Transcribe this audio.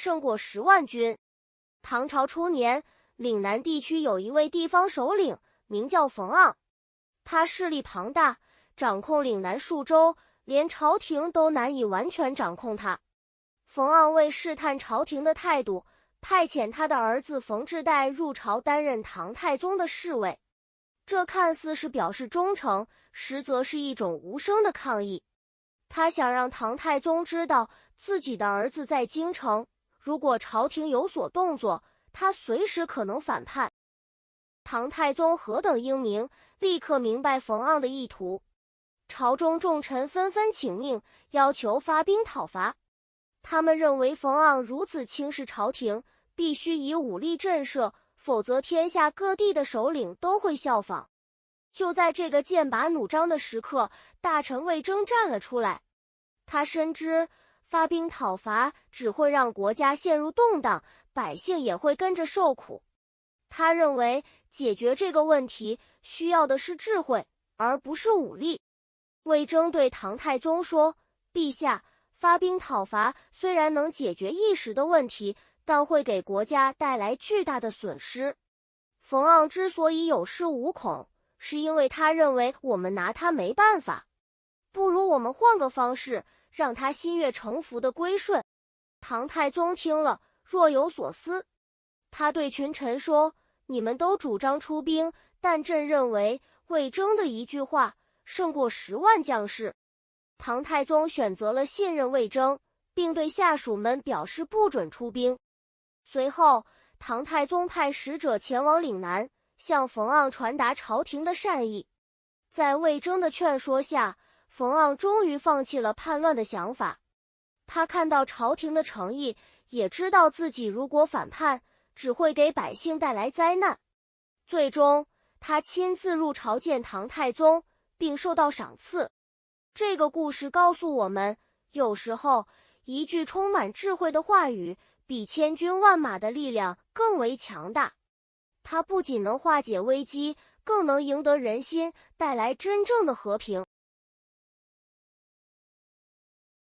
胜过10万军。唐朝初年，岭南地区有一位地方首领，名叫冯盎，他势力庞大，掌控岭南数州，连朝廷都难以完全掌控他。冯盎为试探朝廷的态度，派遣他的儿子冯质代入朝担任唐太宗的侍卫。这看似是表示忠诚，实则是一种无声的抗议。他想让唐太宗知道自己的儿子在京城，如果朝廷有所动作，他随时可能反叛。唐太宗何等英明，立刻明白冯盎的意图。朝中重臣纷纷请命，要求发兵讨伐。他们认为冯盎如此轻视朝廷，必须以武力震慑，否则天下各地的首领都会效仿。就在这个剑拔弩张的时刻，大臣魏征站了出来。他深知发兵讨伐只会让国家陷入动荡，百姓也会跟着受苦。他认为解决这个问题需要的是智慧，而不是武力。魏征对唐太宗说：“陛下，发兵讨伐虽然能解决一时的问题，但会给国家带来巨大的损失。”冯盎之所以有恃无恐，是因为他认为我们拿他没办法，不如我们换个方式，让他心悦诚服的归顺。唐太宗听了，若有所思。他对群臣说：“你们都主张出兵，但朕认为魏征的一句话胜过10万将士。”唐太宗选择了信任魏征，并对下属们表示不准出兵。随后，唐太宗派使者前往岭南，向冯盎传达朝廷的善意。在魏征的劝说下，冯盎终于放弃了叛乱的想法。他看到朝廷的诚意，也知道自己如果反叛，只会给百姓带来灾难。最终，他亲自入朝见唐太宗，并受到赏赐。这个故事告诉我们，有时候一句充满智慧的话语，比千军万马的力量更为强大。它不仅能化解危机，更能赢得人心，带来真正的和平。